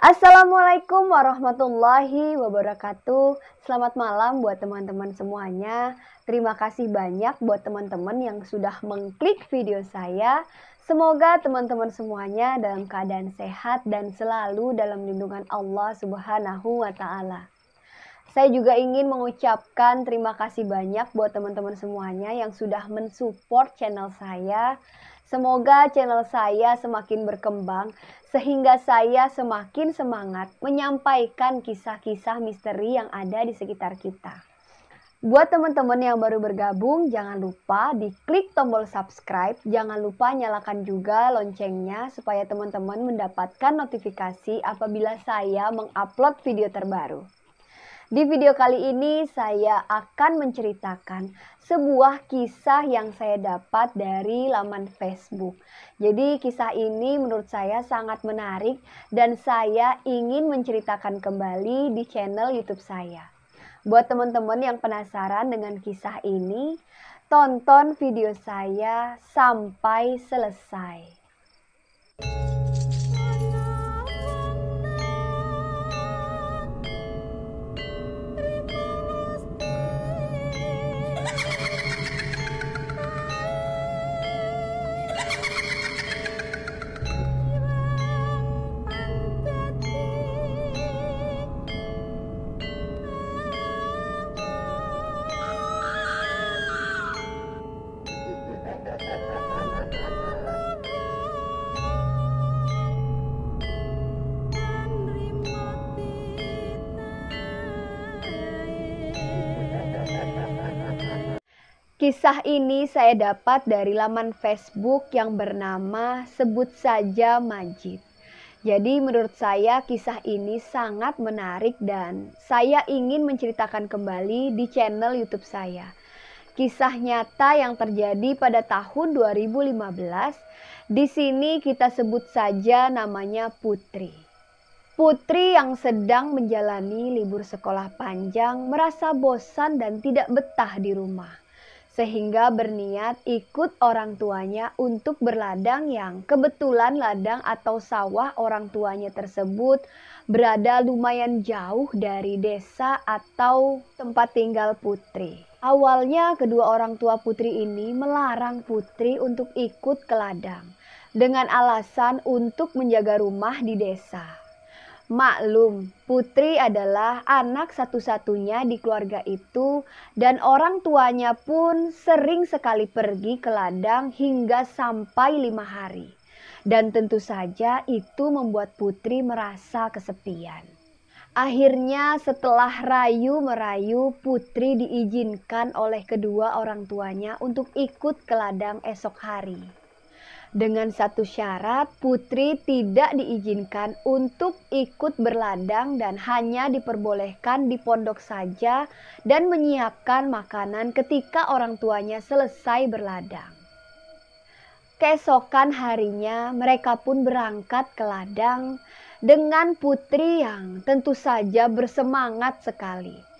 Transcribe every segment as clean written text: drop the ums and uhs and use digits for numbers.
Assalamualaikum warahmatullahi wabarakatuh. Selamat malam buat teman-teman semuanya. Terima kasih banyak buat teman-teman yang sudah mengklik video saya. Semoga teman-teman semuanya dalam keadaan sehat dan selalu dalam lindungan Allah Subhanahu wa Ta'ala. Saya juga ingin mengucapkan terima kasih banyak buat teman-teman semuanya yang sudah mensupport channel saya. Semoga channel saya semakin berkembang sehingga saya semakin semangat menyampaikan kisah-kisah misteri yang ada di sekitar kita. Buat teman-teman yang baru bergabung, jangan lupa diklik tombol subscribe. Jangan lupa nyalakan juga loncengnya supaya teman-teman mendapatkan notifikasi apabila saya mengupload video terbaru. Di video kali ini saya akan menceritakan sebuah kisah yang saya dapat dari laman Facebook. Jadi kisah ini menurut saya sangat menarik dan saya ingin menceritakan kembali di channel YouTube saya. Buat teman-teman yang penasaran dengan kisah ini, tonton video saya sampai selesai. Kisah ini saya dapat dari laman Facebook yang bernama Sebut Saja Majid. Jadi menurut saya kisah ini sangat menarik dan saya ingin menceritakan kembali di channel YouTube saya. Kisah nyata yang terjadi pada tahun 2015. Di sini kita sebut saja namanya Putri. Putri yang sedang menjalani libur sekolah panjang merasa bosan dan tidak betah di rumah. Sehingga berniat ikut orang tuanya untuk berladang yang kebetulan ladang atau sawah orang tuanya tersebut berada lumayan jauh dari desa atau tempat tinggal Putri. Awalnya kedua orang tua Putri ini melarang Putri untuk ikut ke ladang dengan alasan untuk menjaga rumah di desa. Maklum, Putri adalah anak satu-satunya di keluarga itu dan orang tuanya pun sering sekali pergi ke ladang hingga sampai 5 hari. Dan tentu saja itu membuat Putri merasa kesepian. Akhirnya setelah rayu-merayu, Putri diizinkan oleh kedua orang tuanya untuk ikut ke ladang esok hari. Dengan satu syarat, Putri tidak diizinkan untuk ikut berladang dan hanya diperbolehkan di pondok saja dan menyiapkan makanan ketika orang tuanya selesai berladang. Keesokan harinya mereka pun berangkat ke ladang dengan Putri yang tentu saja bersemangat sekali.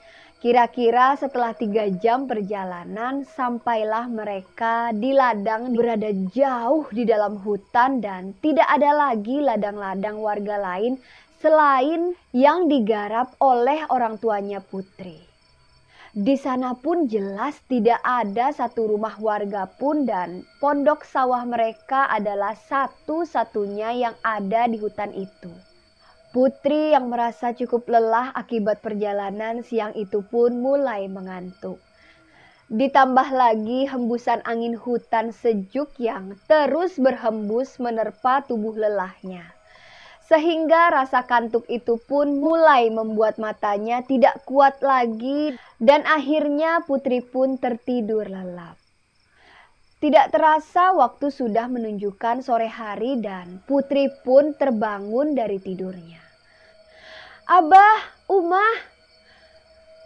Kira-kira setelah 3 jam perjalanan sampailah mereka di ladang berada jauh di dalam hutan dan tidak ada lagi ladang-ladang warga lain selain yang digarap oleh orang tuanya Putri. Di sana pun jelas tidak ada satu rumah warga pun dan pondok sawah mereka adalah satu-satunya yang ada di hutan itu. Putri yang merasa cukup lelah akibat perjalanan siang itu pun mulai mengantuk. Ditambah lagi hembusan angin hutan sejuk yang terus berhembus menerpa tubuh lelahnya. Sehingga rasa kantuk itu pun mulai membuat matanya tidak kuat lagi dan akhirnya Putri pun tertidur lelap. Tidak terasa waktu sudah menunjukkan sore hari dan Putri pun terbangun dari tidurnya. "Abah, Umah,"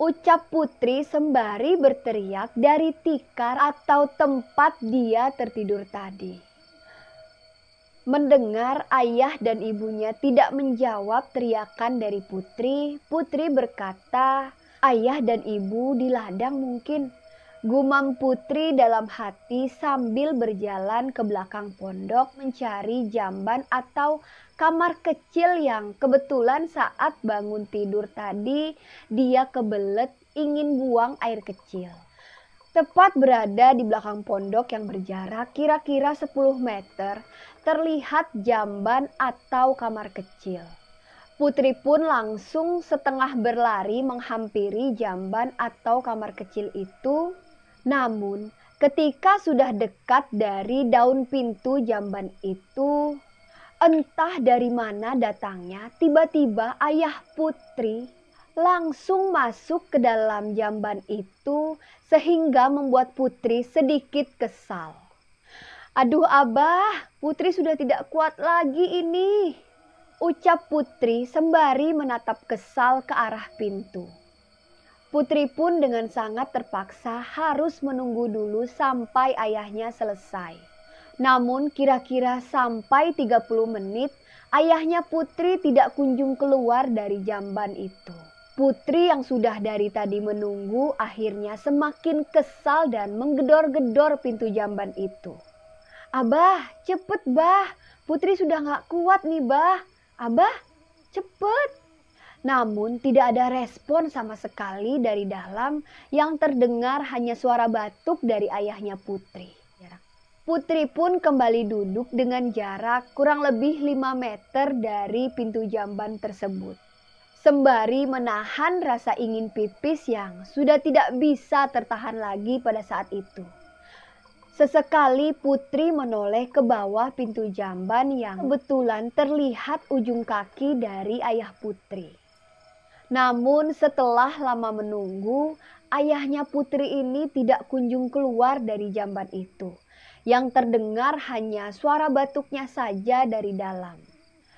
ucap Putri sembari berteriak dari tikar atau tempat dia tertidur tadi. Mendengar ayah dan ibunya tidak menjawab teriakan dari Putri, Putri berkata, "Ayah dan ibu di ladang mungkin. Gumam Putri dalam hati sambil berjalan ke belakang pondok mencari jamban atau kamar kecil yang kebetulan saat bangun tidur tadi dia kebelet ingin buang air kecil. Tepat berada di belakang pondok yang berjarak kira-kira 10 meter, terlihat jamban atau kamar kecil. Putri pun langsung setengah berlari menghampiri jamban atau kamar kecil itu. Namun, ketika sudah dekat dari daun pintu jamban itu, entah dari mana datangnya, tiba-tiba ayah Putri langsung masuk ke dalam jamban itu sehingga membuat Putri sedikit kesal. "Aduh Abah, Putri sudah tidak kuat lagi ini," ucap Putri sembari menatap kesal ke arah pintu. Putri pun dengan sangat terpaksa harus menunggu dulu sampai ayahnya selesai. Namun kira-kira sampai 30 menit ayahnya Putri tidak kunjung keluar dari jamban itu. Putri yang sudah dari tadi menunggu akhirnya semakin kesal dan menggedor-gedor pintu jamban itu. "Abah, cepet bah, Putri sudah gak kuat nih bah. Abah, cepet." Namun tidak ada respon sama sekali dari dalam, yang terdengar hanya suara batuk dari ayahnya Putri. Putri pun kembali duduk dengan jarak kurang lebih 5 meter dari pintu jamban tersebut. Sembari menahan rasa ingin pipis yang sudah tidak bisa tertahan lagi pada saat itu. Sesekali Putri menoleh ke bawah pintu jamban yang kebetulan terlihat ujung kaki dari ayah Putri. Namun setelah lama menunggu, ayahnya Putri ini tidak kunjung keluar dari jamban itu. Yang terdengar hanya suara batuknya saja dari dalam.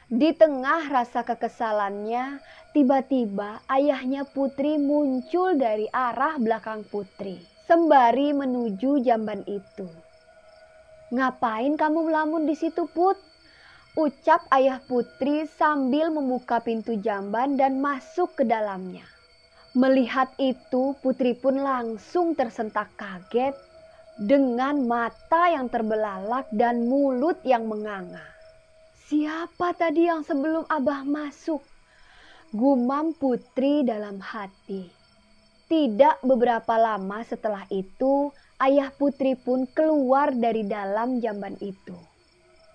Di tengah rasa kekesalannya, tiba-tiba ayahnya Putri muncul dari arah belakang Putri, sembari menuju jamban itu. "Ngapain kamu melamun di situ, Put?" ucap ayah Putri sambil membuka pintu jamban dan masuk ke dalamnya. Melihat itu, Putri pun langsung tersentak kaget dengan mata yang terbelalak dan mulut yang menganga. "Siapa tadi yang sebelum Abah masuk?" gumam Putri dalam hati. Tidak beberapa lama setelah itu, ayah Putri pun keluar dari dalam jamban itu.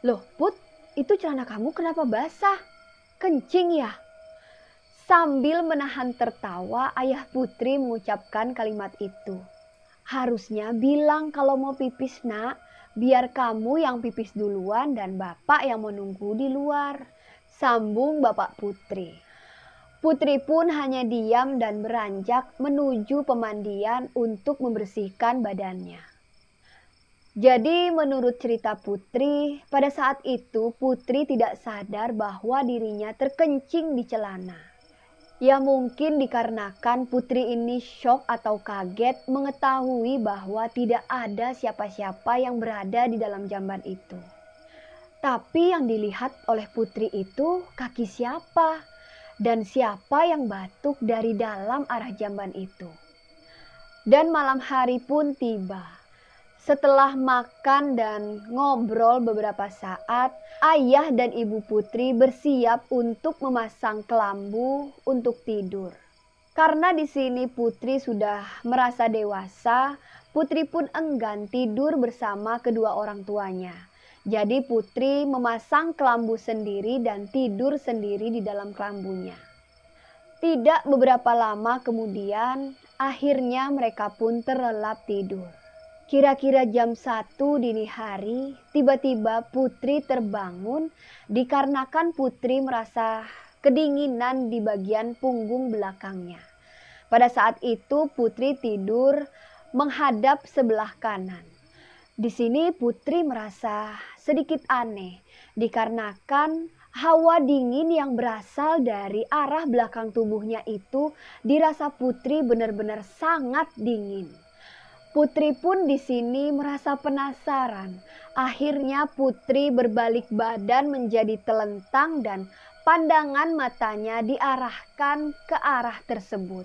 "Loh Put, itu celana kamu kenapa basah? Kencing ya?" Sambil menahan tertawa, ayah Putri mengucapkan kalimat itu. "Harusnya bilang kalau mau pipis nak, biar kamu yang pipis duluan dan bapak yang menunggu di luar," sambung bapak Putri. Putri pun hanya diam dan beranjak menuju pemandian untuk membersihkan badannya. Jadi menurut cerita Putri, pada saat itu Putri tidak sadar bahwa dirinya terkencing di celana. Ya mungkin dikarenakan Putri ini syok atau kaget mengetahui bahwa tidak ada siapa-siapa yang berada di dalam jamban itu. Tapi yang dilihat oleh Putri itu kaki siapa? Dan siapa yang batuk dari dalam arah jamban itu? Dan malam hari pun tiba. Setelah makan dan ngobrol beberapa saat, ayah dan ibu Putri bersiap untuk memasang kelambu untuk tidur. Karena di sini Putri sudah merasa dewasa, Putri pun enggan tidur bersama kedua orang tuanya. Jadi Putri memasang kelambu sendiri dan tidur sendiri di dalam kelambunya. Tidak beberapa lama kemudian, akhirnya mereka pun terlelap tidur. Kira-kira jam 1 dini hari, tiba-tiba Putri terbangun dikarenakan Putri merasa kedinginan di bagian punggung belakangnya. Pada saat itu Putri tidur menghadap sebelah kanan. Di sini Putri merasa sedikit aneh dikarenakan hawa dingin yang berasal dari arah belakang tubuhnya itu dirasa Putri benar-benar sangat dingin. Putri pun di sini merasa penasaran. Akhirnya Putri berbalik badan menjadi telentang dan pandangan matanya diarahkan ke arah tersebut.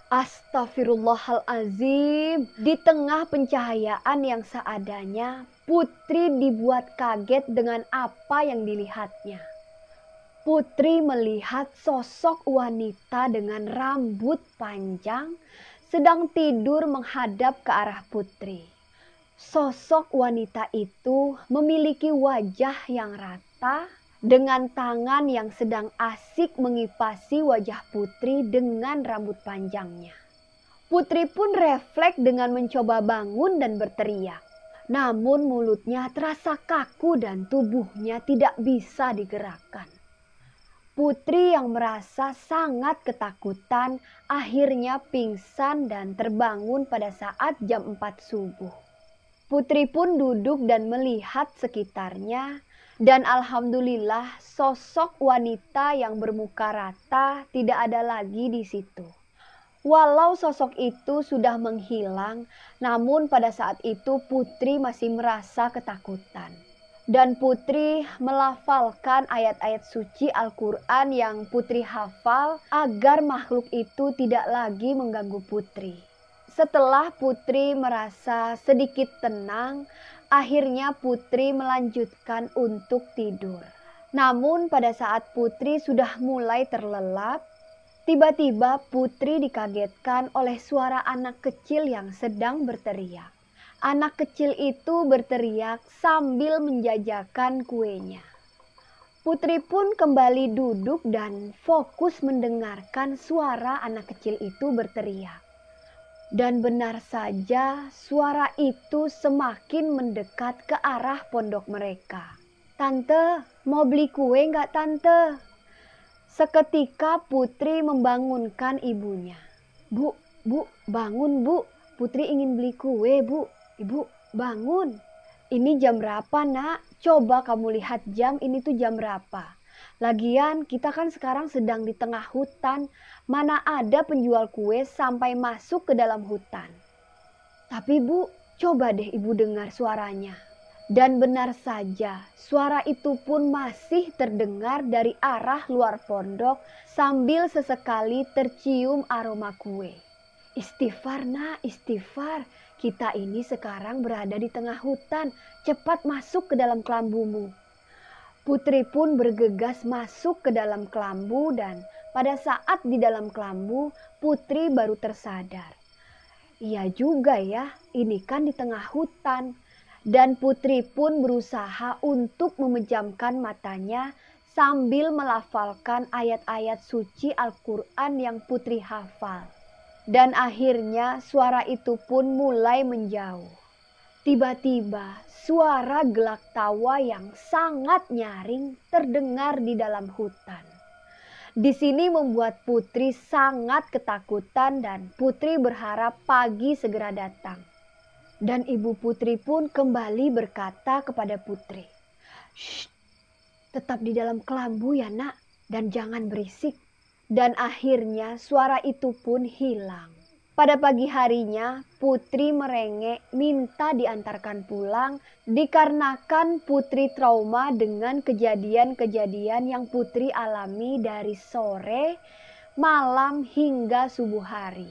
Astagfirullahalazim. Di tengah pencahayaan yang seadanya, Putri dibuat kaget dengan apa yang dilihatnya. Putri melihat sosok wanita dengan rambut panjang sedang tidur menghadap ke arah Putri. Sosok wanita itu memiliki wajah yang rata dengan tangan yang sedang asik mengipasi wajah Putri dengan rambut panjangnya. Putri pun refleks dengan mencoba bangun dan berteriak. Namun mulutnya terasa kaku dan tubuhnya tidak bisa digerakkan. Putri yang merasa sangat ketakutan akhirnya pingsan dan terbangun pada saat jam 4 subuh. Putri pun duduk dan melihat sekitarnya dan alhamdulillah sosok wanita yang bermuka rata tidak ada lagi di situ. Walau sosok itu sudah menghilang, namun pada saat itu Putri masih merasa ketakutan. Dan Putri melafalkan ayat-ayat suci Al-Quran yang Putri hafal agar makhluk itu tidak lagi mengganggu Putri. Setelah Putri merasa sedikit tenang, akhirnya Putri melanjutkan untuk tidur. Namun pada saat Putri sudah mulai terlelap, tiba-tiba Putri dikagetkan oleh suara anak kecil yang sedang berteriak. Anak kecil itu berteriak sambil menjajakan kuenya. Putri pun kembali duduk dan fokus mendengarkan suara anak kecil itu berteriak. Dan benar saja suara itu semakin mendekat ke arah pondok mereka. "Tante, mau beli kue nggak tante?" Seketika Putri membangunkan ibunya. Bu, bangun bu. Putri ingin beli kue bu. Ibu, bangun. Ini jam berapa nak? Coba kamu lihat jam, ini tuh jam berapa. Lagian kita kan sekarang sedang di tengah hutan. Mana ada penjual kue sampai masuk ke dalam hutan. Tapi bu, coba deh ibu dengar suaranya. Dan benar saja, suara itu pun masih terdengar dari arah luar pondok sambil sesekali tercium aroma kue. "Istighfar nak, istighfar. Kita ini sekarang berada di tengah hutan. Cepat masuk ke dalam kelambumu." Putri pun bergegas masuk ke dalam kelambu dan pada saat di dalam kelambu, Putri baru tersadar. Iya juga ya, ini kan di tengah hutan. Dan Putri pun berusaha untuk memejamkan matanya sambil melafalkan ayat-ayat suci Al-Quran yang Putri hafal. Dan akhirnya suara itu pun mulai menjauh. Tiba-tiba suara gelak tawa yang sangat nyaring terdengar di dalam hutan. Di sini membuat Putri sangat ketakutan dan Putri berharap pagi segera datang. Dan ibu Putri pun kembali berkata kepada Putri, "Shh, tetap di dalam kelambu ya nak, dan jangan berisik." Dan akhirnya suara itu pun hilang. Pada pagi harinya, Putri merengek minta diantarkan pulang dikarenakan Putri trauma dengan kejadian-kejadian yang Putri alami dari sore, malam hingga subuh hari.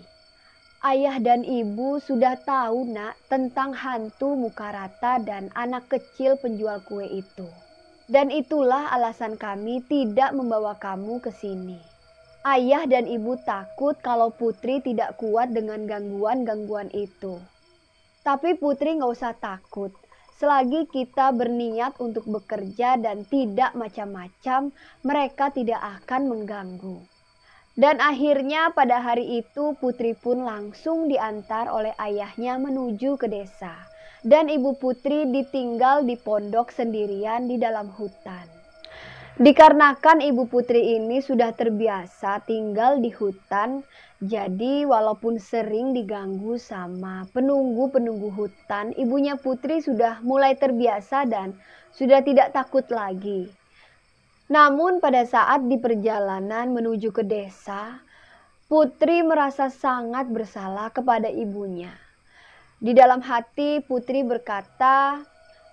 Ayah dan ibu sudah tahu nak tentang hantu muka rata dan anak kecil penjual kue itu. Dan itulah alasan kami tidak membawa kamu ke sini. Ayah dan ibu takut kalau Putri tidak kuat dengan gangguan-gangguan itu. Tapi Putri nggak usah takut. Selagi kita berniat untuk bekerja dan tidak macam-macam, mereka tidak akan mengganggu. Dan akhirnya pada hari itu Putri pun langsung diantar oleh ayahnya menuju ke desa. Dan ibu Putri ditinggal di pondok sendirian di dalam hutan. Dikarenakan ibu Putri ini sudah terbiasa tinggal di hutan, jadi walaupun sering diganggu sama penunggu-penunggu hutan, ibunya Putri sudah mulai terbiasa dan sudah tidak takut lagi. Namun pada saat di perjalanan menuju ke desa, Putri merasa sangat bersalah kepada ibunya. Di dalam hati Putri berkata,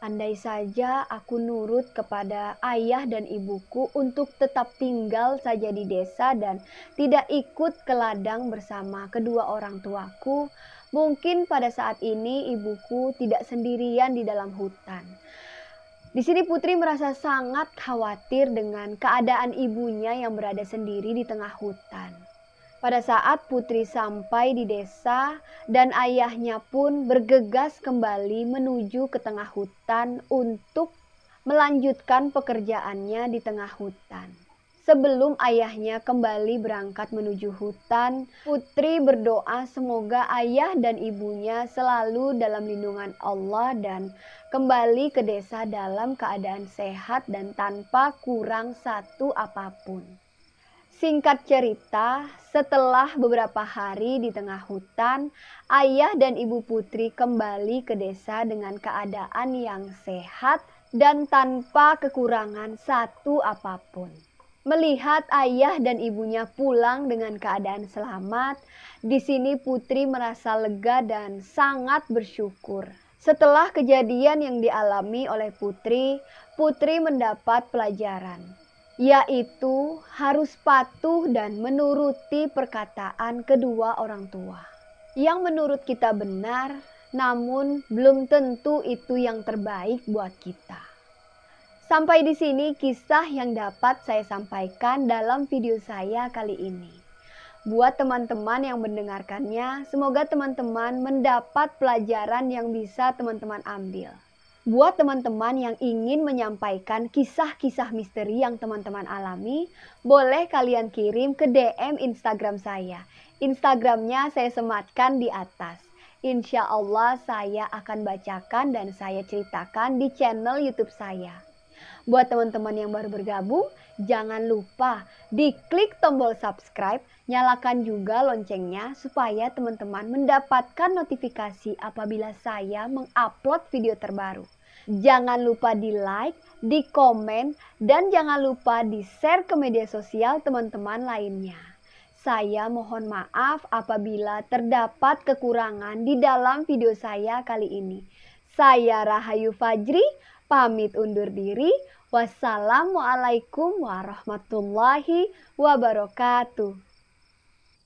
Andai saja aku nurut kepada ayah dan ibuku untuk tetap tinggal saja di desa dan tidak ikut ke ladang bersama kedua orang tuaku, mungkin pada saat ini ibuku tidak sendirian di dalam hutan. Di sini Putri merasa sangat khawatir dengan keadaan ibunya yang berada sendiri di tengah hutan. Pada saat Putri sampai di desa dan ayahnya pun bergegas kembali menuju ke tengah hutan untuk melanjutkan pekerjaannya di tengah hutan. Sebelum ayahnya kembali berangkat menuju hutan, Putri berdoa semoga ayah dan ibunya selalu dalam lindungan Allah dan kembali ke desa dalam keadaan sehat dan tanpa kurang satu apapun. Singkat cerita, setelah beberapa hari di tengah hutan, ayah dan ibu Putri kembali ke desa dengan keadaan yang sehat dan tanpa kekurangan satu apapun. Melihat ayah dan ibunya pulang dengan keadaan selamat, di sini Putri merasa lega dan sangat bersyukur. Setelah kejadian yang dialami oleh Putri, Putri mendapat pelajaran, yaitu harus patuh dan menuruti perkataan kedua orang tua. Yang menurut kita benar, namun belum tentu itu yang terbaik buat kita. Sampai di sini kisah yang dapat saya sampaikan dalam video saya kali ini. Buat teman-teman yang mendengarkannya, semoga teman-teman mendapat pelajaran yang bisa teman-teman ambil. Buat teman-teman yang ingin menyampaikan kisah-kisah misteri yang teman-teman alami, boleh kalian kirim ke DM Instagram saya. Instagramnya saya sematkan di atas. Insya Allah saya akan bacakan dan saya ceritakan di channel YouTube saya. Buat teman-teman yang baru bergabung, jangan lupa diklik tombol subscribe, nyalakan juga loncengnya supaya teman-teman mendapatkan notifikasi apabila saya mengupload video terbaru. Jangan lupa di like, di komen, dan jangan lupa di share ke media sosial teman-teman lainnya. Saya mohon maaf apabila terdapat kekurangan di dalam video saya kali ini. Saya Rahayu Fajri, pamit undur diri. Wassalamualaikum warahmatullahi wabarakatuh.